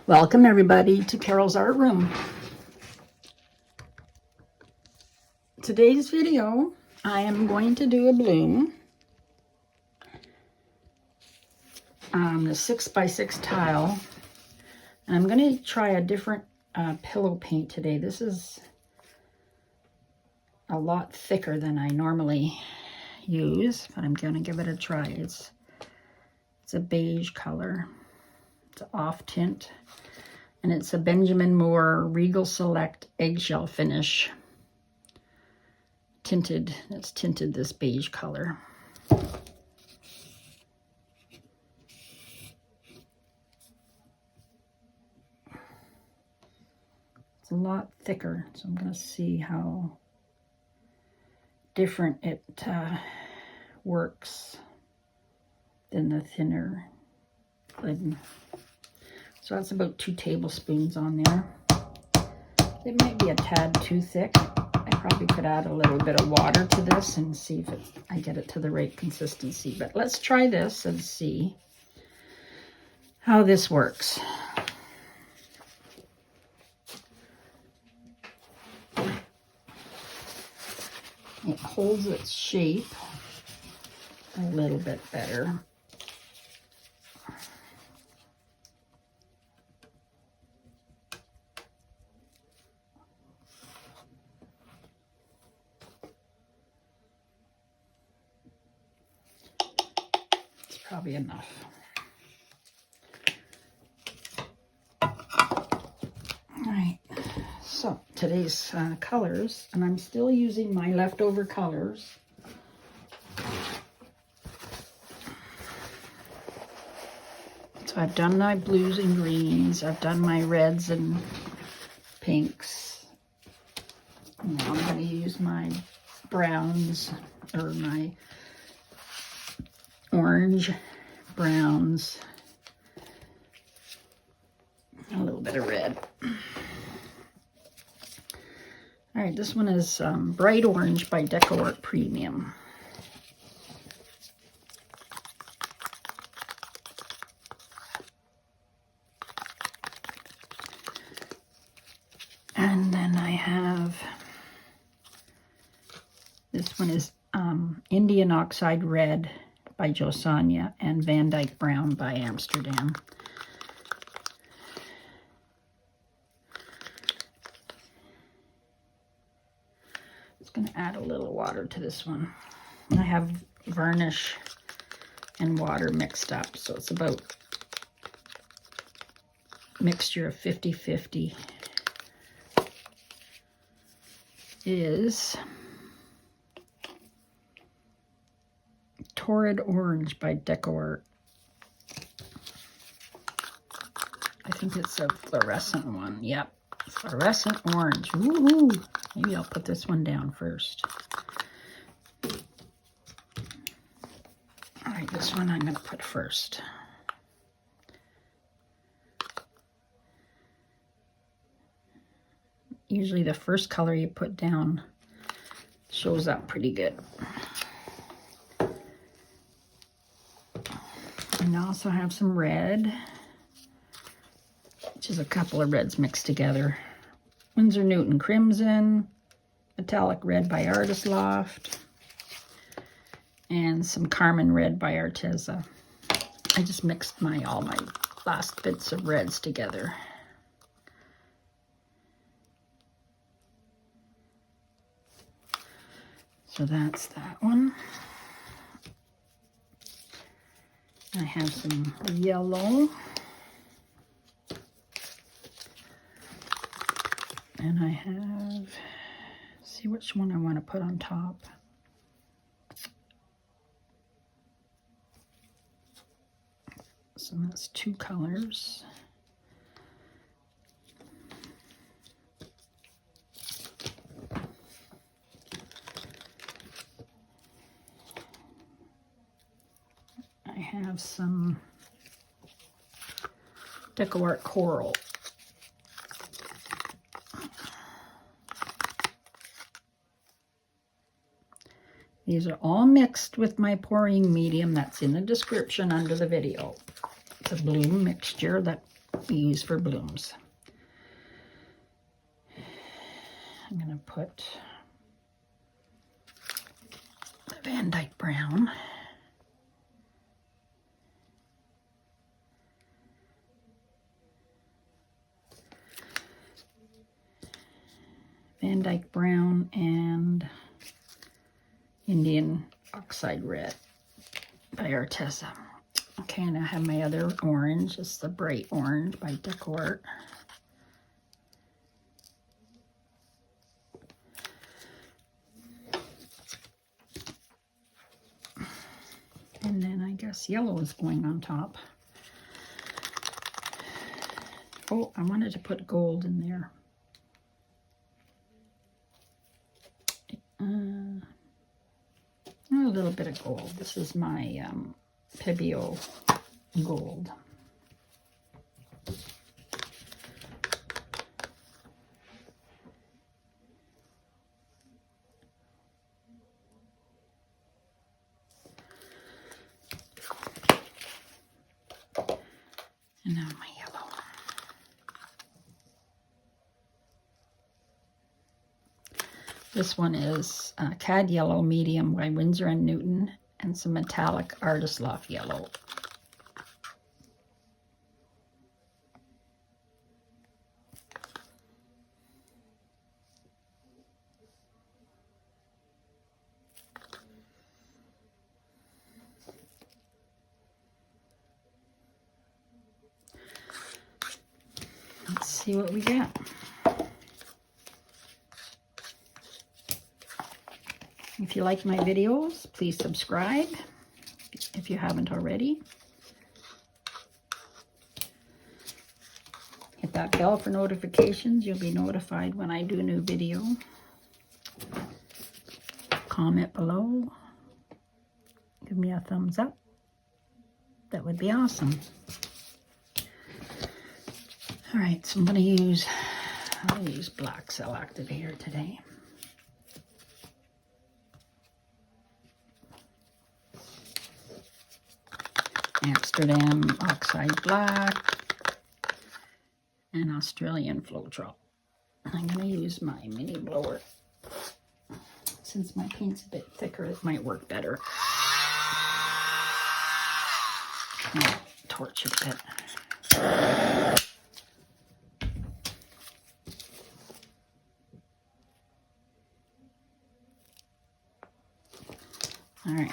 Welcome everybody to Carol's Art Room. Today's video, I am going to do a bloom on the 6x6 tile. And I'm going to try a different pillow paint today. This is a lot thicker than I normally use, but I'm going to give it a try. It's a beige color. It's an off tint. And it's a Benjamin Moore Regal Select Eggshell Finish. Tinted. It's tinted this beige color. It's a lot thicker, so I'm going to see how different it works than the thinner lid. So that's about 2 tablespoons on there. It might be a tad too thick. I probably could add a little bit of water to this and see if I get it to the right consistency. But let's try this and see how this works. It holds its shape a little bit better. Probably enough. All right, so today's colors, and I'm still using my leftover colors. So I've done my blues and greens, I've done my reds and pinks. Now I'm going to use my browns, or my orange, browns, a little bit of red. All right, this one is Bright Orange by DecoArt Premium. And then I have, this one is Indian Oxide Red by Josanya and Van Dyke Brown by Amsterdam. Just going to add a little water to this one. I have varnish and water mixed up, so it's about mixture of 50-50 is Torrid Orange by DecoArt. I think it's a fluorescent one. Yep, fluorescent orange. Woohoo! Maybe I'll put this one down first. All right, this one I'm going to put first. Usually the first color you put down shows up pretty good. And I also have some red, which is a couple of reds mixed together. Winsor Newton Crimson, Metallic Red by Artist Loft, and some Carmen Red by Arteza. I just mixed all my last bits of reds together. So that's that one. I have some yellow, and I have, see which one I want to put on top. So that's 2 colors. I have some DecoArt Coral. These are all mixed with my pouring medium that's in the description under the video. It's a bloom mixture that we use for blooms. I'm going to put the Van Dyke Brown. Van Dyke Brown and Indian Oxide Red by Arteza. Okay, and I have my other orange. It's the bright orange by Decor. And then I guess yellow is going on top. Oh, I wanted to put gold in there. A little bit of gold. This is my Pebeo gold. And now my yellow. This one is Cad Yellow Medium by Winsor & Newton and some metallic Artist Loft Yellow. Let's see what we get. If you like my videos, please subscribe if you haven't already. Hit that bell for notifications. You'll be notified when I do a new video. Comment below. Give me a thumbs up. That would be awesome. All right, so I'll use black cell activator today. Amsterdam Oxide Black and Australian Floetrol. I'm going to use my mini blower. Since my paint's a bit thicker, it might work better. I'll torch it a bit. All right.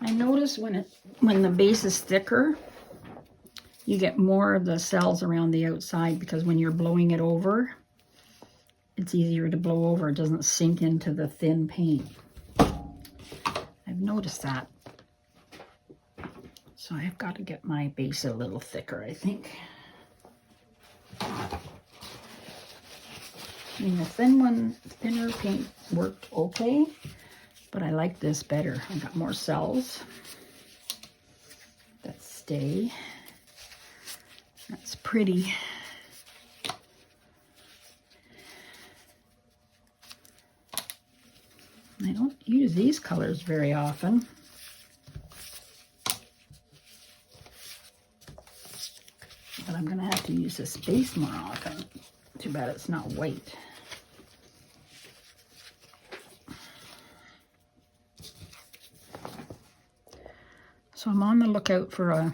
I notice when the base is thicker, you get more of the cells around the outside because when you're blowing it over, it's easier to blow over. It doesn't sink into the thin paint. I've noticed that. So I've got to get my base a little thicker, I think. I mean, the thinner paint worked okay. But I like this better. I got more cells that stay. That's pretty. I don't use these colors very often. But I'm going to have to use this base more often. Too bad it's not white. So I'm on the lookout for a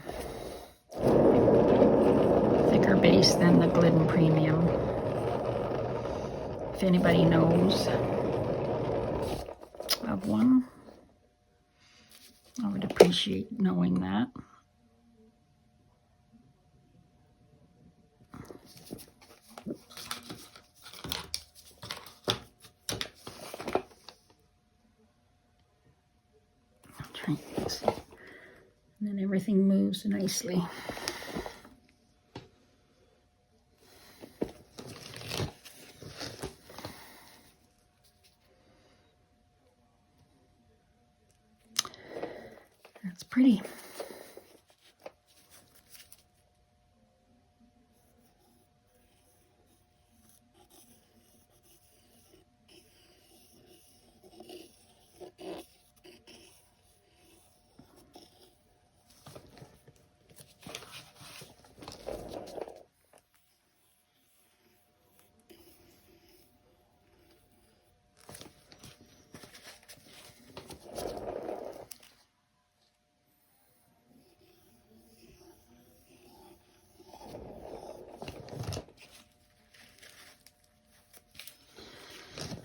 thicker base than the Glidden Premium. If anybody knows of one, I would appreciate knowing that. I'll try this. And then everything moves nicely. pretty.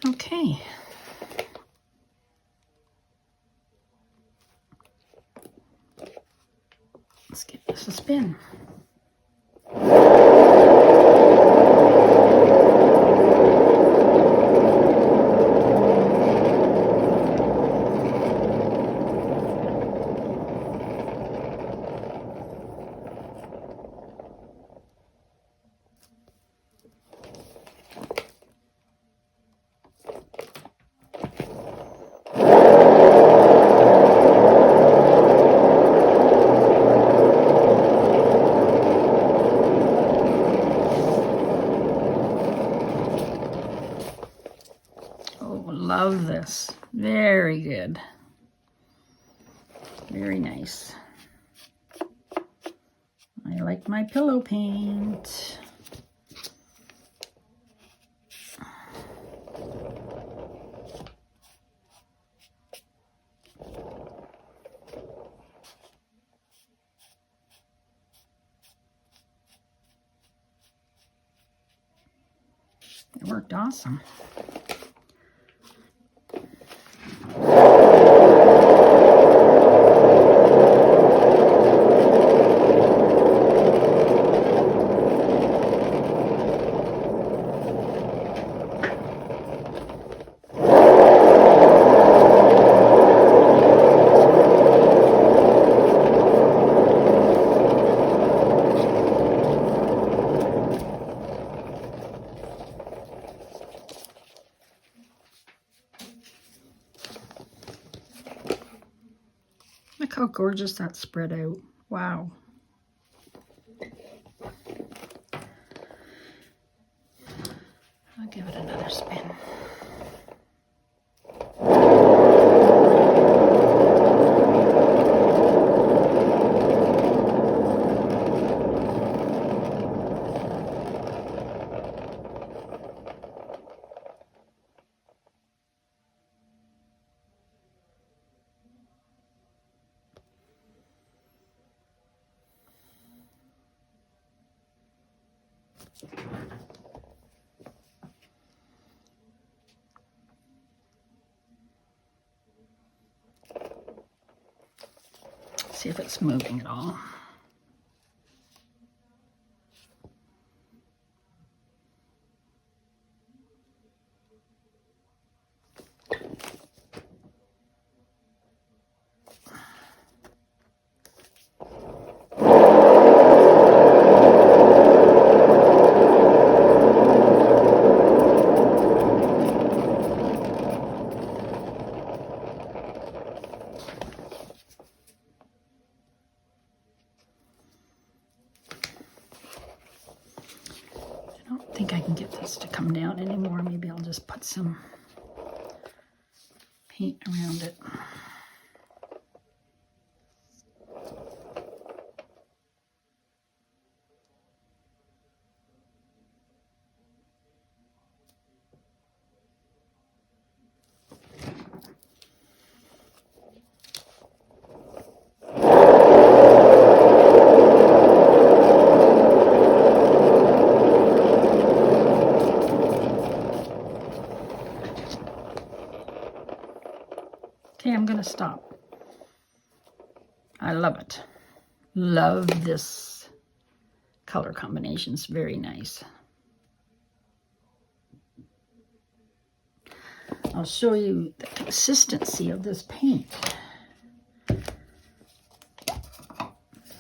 Okay. Let's give this a spin. Love this. Very good. Very nice. I like my pillow paint. It worked awesome. Look how gorgeous that spread out. Wow. I'll give it another spin. See if it's moving at all. I don't think I can get this to come down anymore. Maybe I'll just put some paint around it. Okay, I'm going to stop. I love it. Love this color combination. It's very nice. I'll show you the consistency of this paint.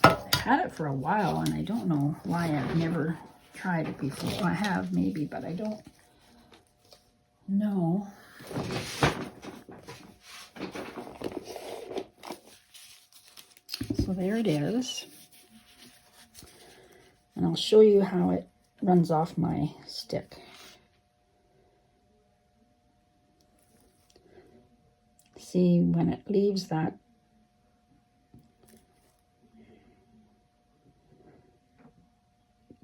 I had it for a while and I don't know why I've never tried it before. Well, I have maybe, but I don't know. So there it is. And I'll show you how it runs off my stick. See, when it leaves that,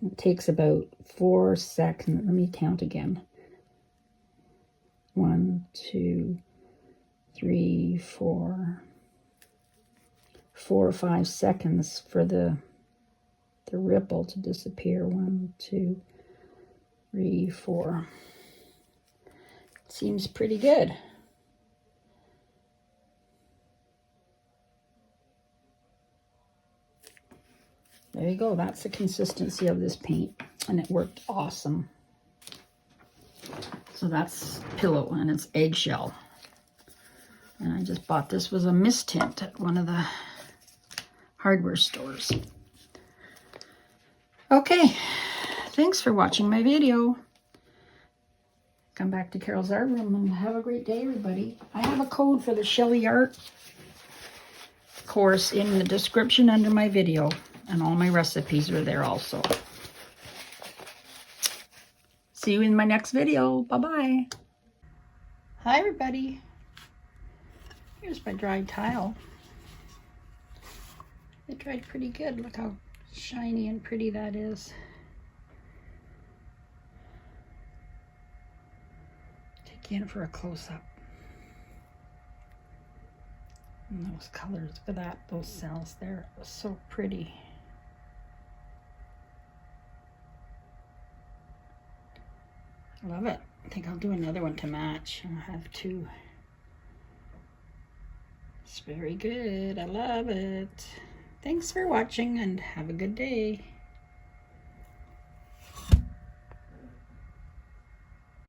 it takes about 4 seconds. Let me count again. 1, 2, 3, 4. 4 or 5 seconds for the ripple to disappear. 1, 2, 3, 4. Seems pretty good. There you go. That's the consistency of this paint, and it worked awesome. So that's Pillow, and it's eggshell. And I just bought this was a mist tint at one of the hardware stores. Okay, thanks for watching my video. Come back to Carol's Art Room and have a great day, everybody. I have a code for the Sheleeart course in the description under my video, and all my recipes are there also. See you in my next video. Bye-bye. Hi, everybody. Here's my dried tile. It dried pretty good. Look how shiny and pretty that is. Take you in for a close-up. And those colors, look at that, those cells there, it was so pretty. I love it. I think I'll do another one to match. I'll have 2. It's very good. I love it. Thanks for watching and have a good day.